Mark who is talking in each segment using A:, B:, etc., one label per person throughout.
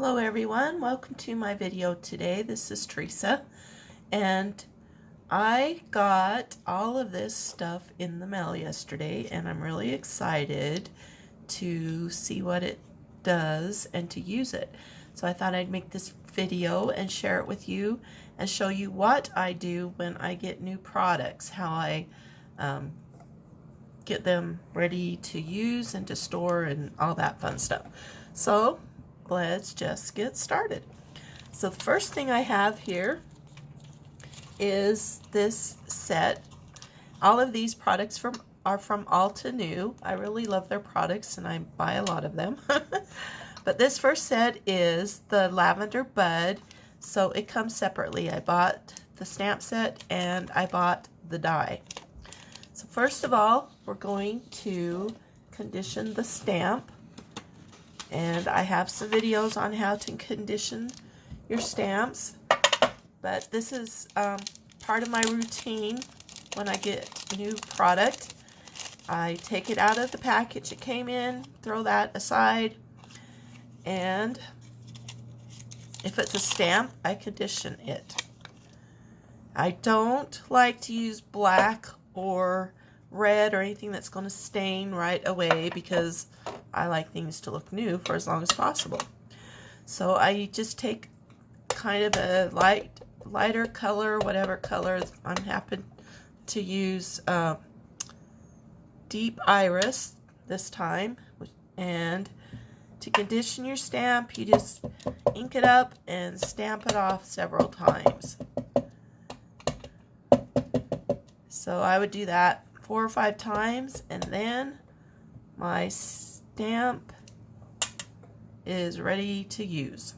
A: Hello everyone, welcome to my video today. This is Teresa and I got all of this stuff in the mail yesterday and I'm really excited to see what it does and to use it. So I thought I'd make this video and share it with you and show you what I do when I get new products, how I get them ready to use and to store and all that fun stuff. So let's just get started. So the first thing I have here is this set. All of these products are from Altenew. I really love their products and I buy a lot of them. But this first set is the lavender bud, so it comes separately. I bought the stamp set and I bought the die. So first of all, we're going to condition the stamp. And I have some videos on how to condition your stamps, but this is part of my routine when I get a new product. I take it out of the package it came in, throw that aside, and if it's a stamp, I condition it. I don't like to use black or red or anything that's going to stain right away because I like things to look new for as long as possible. So I just take kind of a lighter color, whatever color. I'm happy to use Deep Iris this time. And to condition your stamp, you just ink it up and stamp it off several times. So I would do that 4 or 5 times, and then my stamp is ready to use.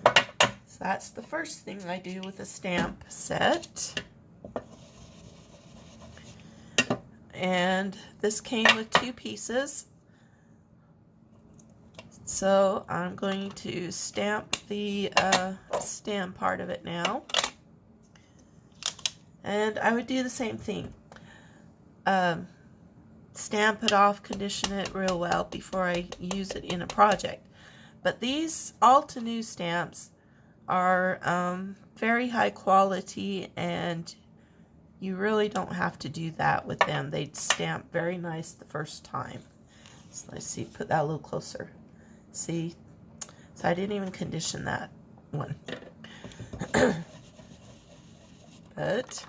A: So that's the first thing I do with a stamp set. And this came with 2 pieces. So I'm going to stamp the stem part of it now. And I would do the same thing. Stamp it off, condition it real well before I use it in a project. But these Altenew stamps are very high quality and you really don't have to do that with them. They stamp very nice the first time. So let's see, put that a little closer. See? So I didn't even condition that one. But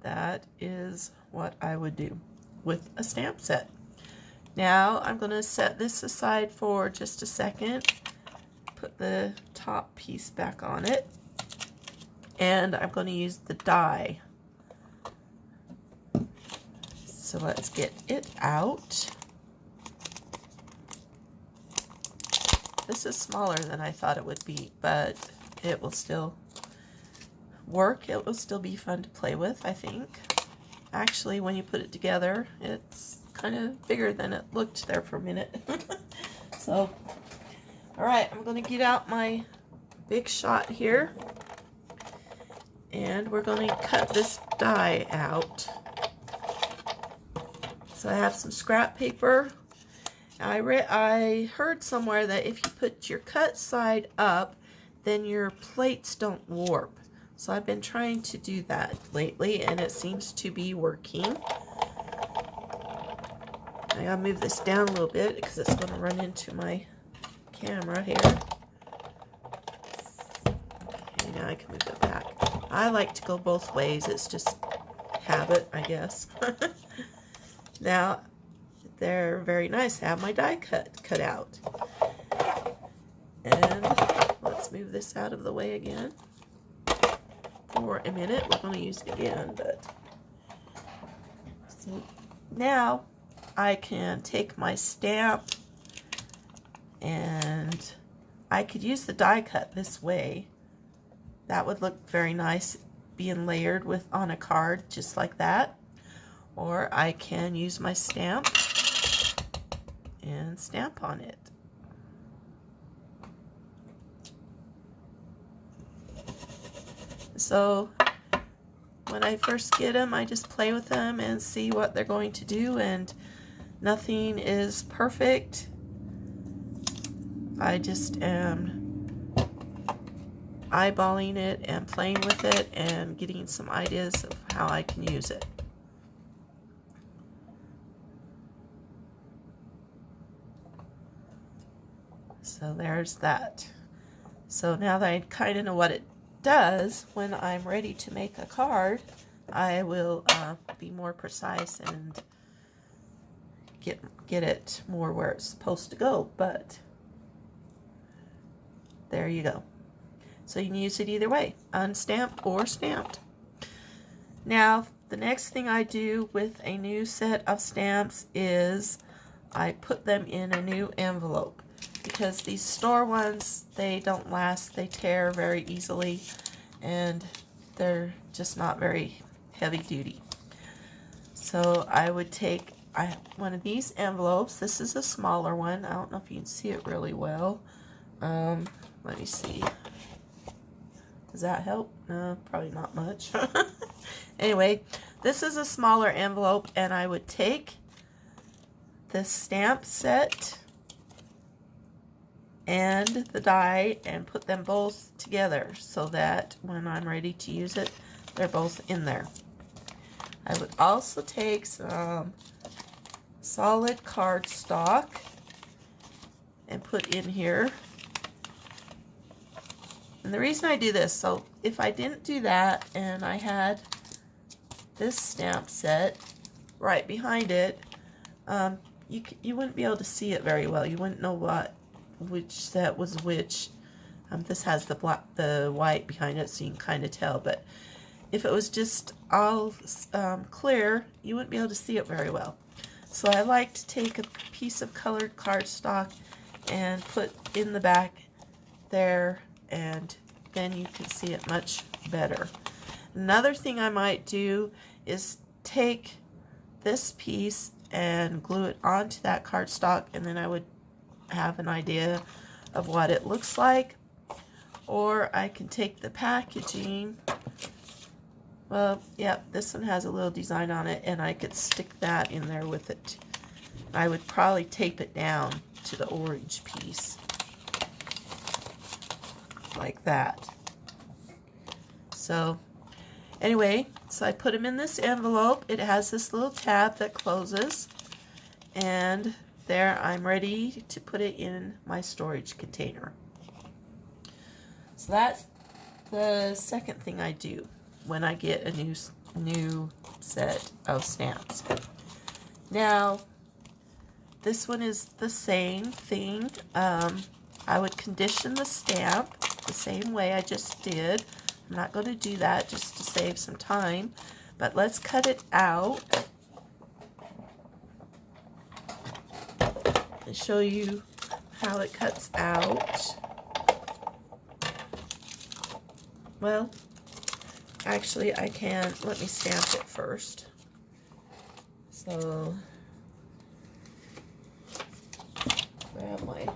A: that is what I would do with a stamp set. Now I'm going to set this aside for just a second, put the top piece back on it, and I'm going to use the die. So let's get it out. This is smaller than I thought it would be, but it will still work. It will still be fun to play with, I think. Actually, when you put it together, it's kind of bigger than it looked there for a minute. So, alright, I'm going to get out my Big Shot here. And we're going to cut this die out. So I have some scrap paper. I heard somewhere that if you put your cut side up, then your plates don't warp. So I've been trying to do that lately and it seems to be working. I gotta move this down a little bit because it's going to run into my camera here. Okay, now I can move it back. I like to go both ways. It's just habit, I guess. Now, they're very nice. I have my die cut out. And let's move this out of the way again. For a minute, we're going to use it again, but so now I can take my stamp and I could use the die cut this way. That would look very nice being layered with on a card just like that. Or I can use my stamp and stamp on it. So when I first get them, I just play with them and see what they're going to do, and nothing is perfect. I just am eyeballing it and playing with it and getting some ideas of how I can use it. So there's that. So now that I kind of know what it does, when I'm ready to make a card, I will be more precise and get it more where it's supposed to go. But there you go. So you can use it either way, unstamped or stamped. Now, the next thing I do with a new set of stamps is I put them in a new envelope, because these store ones, they don't last, they tear very easily, and they're just not very heavy duty. So I would take one of these envelopes. This is a smaller one. I don't know if you can see it really well. Let me see. Does that help? No, probably not much. Anyway, this is a smaller envelope, and I would take the stamp set and the die and put them both together so that when I'm ready to use it, they're both in there. I would also take some solid cardstock and put in here. And the reason I do this, so if I didn't do that and I had this stamp set right behind it, you wouldn't be able to see it very well. You wouldn't know which set was which. This has the white behind it, so you can kind of tell. But if it was just all clear, you wouldn't be able to see it very well. So I like to take a piece of colored cardstock and put in the back there, and then you can see it much better. Another thing I might do is take this piece and glue it onto that cardstock, and then I would have an idea of what it looks like. Or I can take the packaging. Well, yeah, this one has a little design on it, and I could stick that in there with it. I would probably tape it down to the orange piece, like that. So anyway, so I put them in this envelope. It has this little tab that closes, and there I'm ready to put it in my storage container. So that's the second thing I do when I get a new set of stamps. Now, this one is the same thing. I would condition the stamp the same way I just did. I'm not going to do that just to save some time, but let's cut it out and show you how it cuts out. Well, actually I can, let me stamp it first. So, grab my,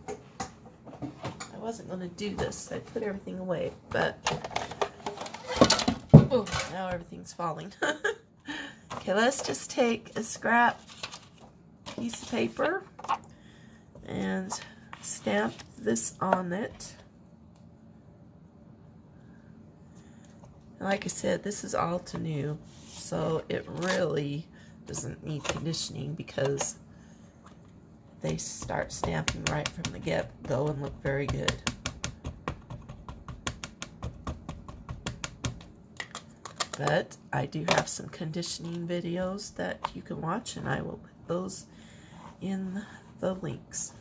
A: I wasn't going to do this, I put everything away, but, oh, now everything's falling. Okay, let's just take a scrap piece of paper and stamp this on it. Like I said, this is all to new, so it really doesn't need conditioning because they start stamping right from the get-go and look very good. But I do have some conditioning videos that you can watch, and I will put those in the links.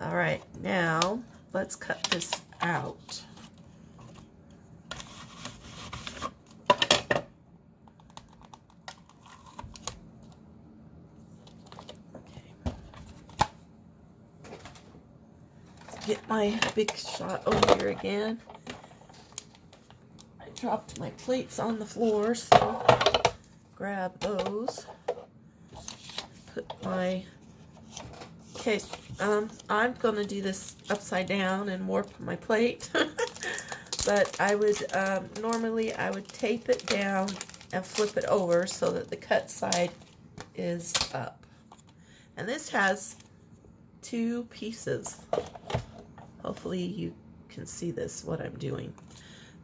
A: Alright, now let's cut this out. Get my big shot over here again. I dropped my plates on the floor, so grab those. Put my, okay, I'm going to do this upside down and warp my plate. But I would, normally I would tape it down and flip it over so that the cut side is up. And this has two pieces. Hopefully you can see this, what I'm doing.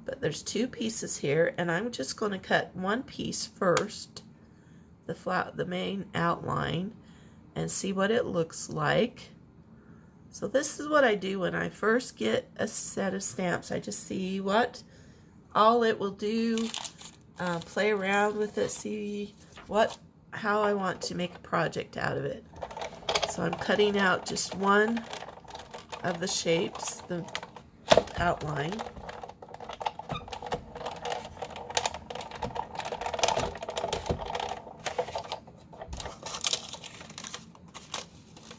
A: But there's two pieces here, and I'm just going to cut one piece first, the main outline, and see what it looks like. So this is what I do when I first get a set of stamps. I just see what all it will do, play around with it, see how I want to make a project out of it. So I'm cutting out just one of the shapes, the outline.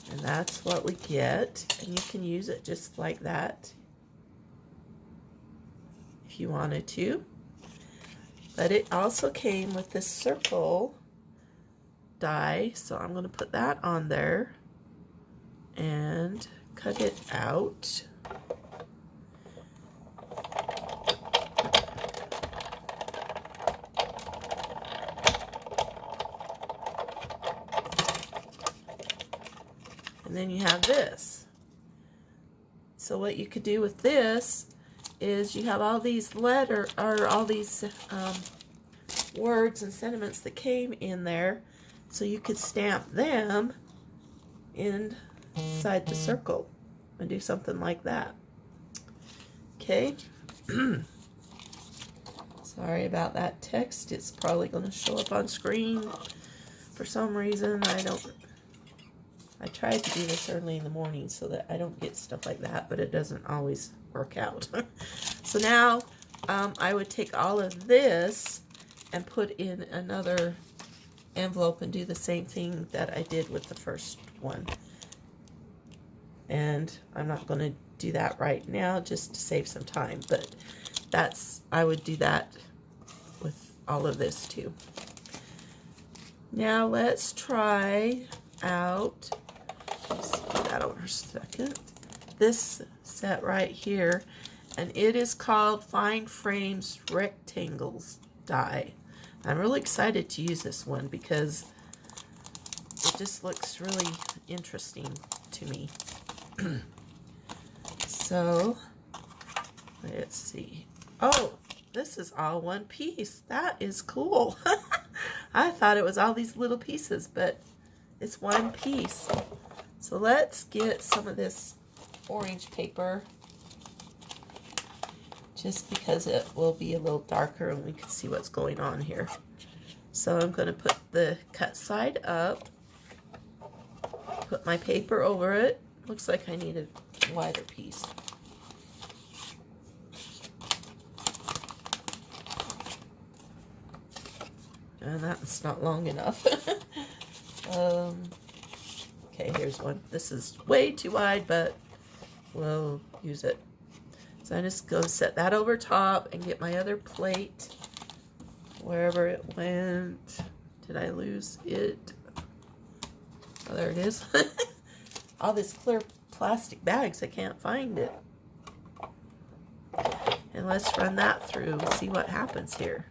A: And that's what we get. And you can use it just like that if you wanted to. But it also came with this circle die, so I'm going to put that on there and cut it out. And then you have this. So what you could do with this is you have all these words and sentiments that came in there, so you could stamp them inside the circle and do something like that. Okay. Sorry about that text. It's probably going to show up on screen for some reason. I tried to do this early in the morning so that I don't get stuff like that, but it doesn't always work out. So now I would take all of this and put in another envelope and do the same thing that I did with the first one. And I'm not going to do that right now just to save some time, but I would do that with all of this too. Now let's try out, let's put that over a second, this set right here, and it is called Fine Frames Rectangles die. I'm really excited to use this one because it just looks really interesting to me. So let's see. Oh, this is all one piece. That is cool. I thought it was all these little pieces, but it's one piece. So let's get some of this orange paper, just because it will be a little darker and we can see what's going on here. So I'm going to put the cut side up, put my paper over it. Looks like I need a wider piece. And that's not long enough. Okay, here's one. This is way too wide, but we'll use it. So I'm just going to set that over top and get my other plate wherever it went. Did I lose it? Oh, there it is. All these clear plastic bags, I can't find it. And let's run that through and see what happens here.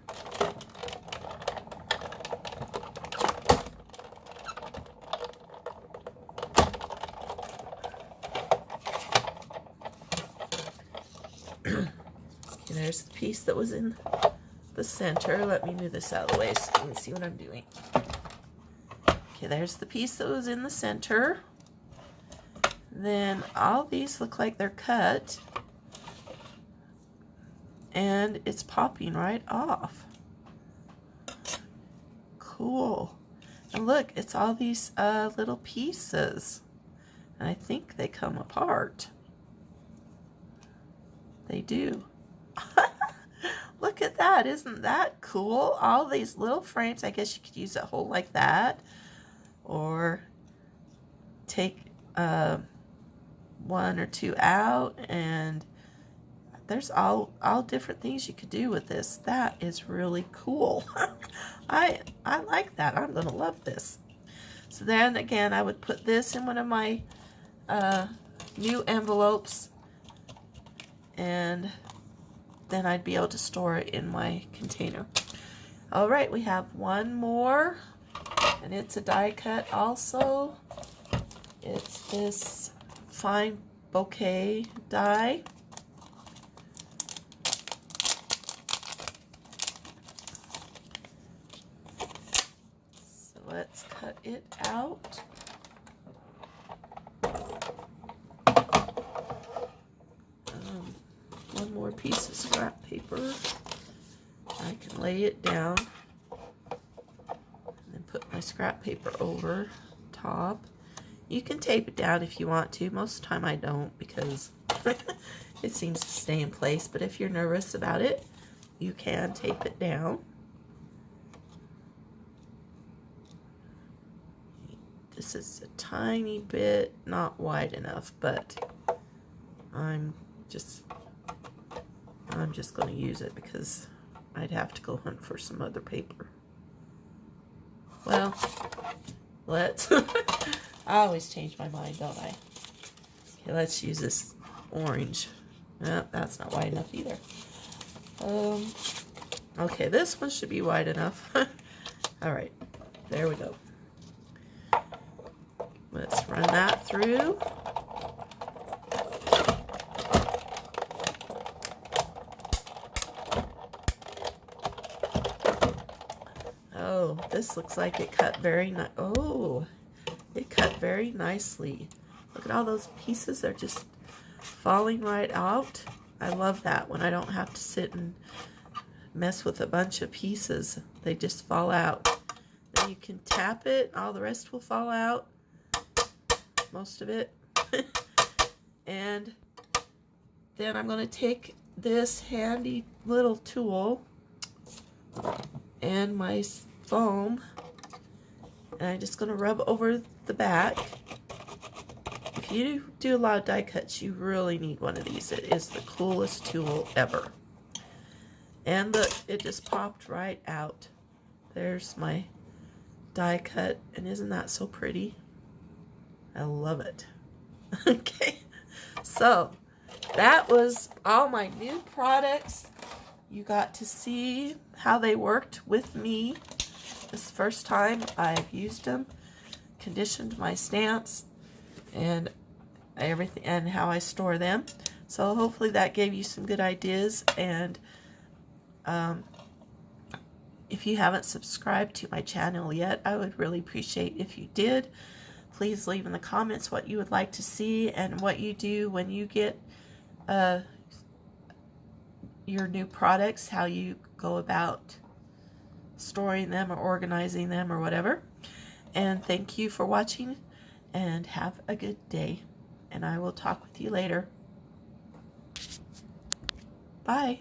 A: Okay, there's the piece that was in the center. Let me move this out of the way so you can see what I'm doing. Okay, there's the piece that was in the center. Then all these look like they're cut, and it's popping right off. Cool. And look, it's all these little pieces, and I think they come apart. They do. Look at that. Isn't that cool? All these little frames. I guess you could use a hole like that, or take one or two out, and there's all different things you could do with this. That is really cool. I like that. I'm gonna love this. So then again, I would put this in one of my new envelopes, and then I'd be able to store it in my container. All right, we have one more, and it's a die cut also. It's this fine bouquet die. So let's cut it out. One more piece of scrap paper. I can lay it down and then put my scrap paper over top. You can tape it down if you want to. Most of the time I don't because it seems to stay in place. But if you're nervous about it, you can tape it down. This is a tiny bit not wide enough, but I'm just going to use it because I'd have to go hunt for some other paper. Well, let's... I always change my mind, don't I? Okay, let's use this orange. No, that's not wide enough either. Okay, this one should be wide enough. All right, there we go. Let's run that through. Oh, this looks like it cut very nice. Oh, it cut very nicely. Look at all those pieces. They're just falling right out. I love that when I don't have to sit and mess with a bunch of pieces. They just fall out. Then you can tap it. All the rest will fall out. Most of it. And then I'm going to take this handy little tool and my foam, and I'm just going to rub over the back. If you do a lot of die cuts, you really need one of these. It is the coolest tool ever. And look, it just popped right out. There's my die cut, and isn't that so pretty? I love it. Okay, so that was all my new products. You got to see how they worked with me. This first time I've used them, conditioned my stamps, and everything, and how I store them. So hopefully that gave you some good ideas. And if you haven't subscribed to my channel yet, I would really appreciate if you did. Please leave in the comments what you would like to see and what you do when you get your new products, how you go about storing them or organizing them or whatever. And thank you for watching, and have a good day. And I will talk with you later. Bye.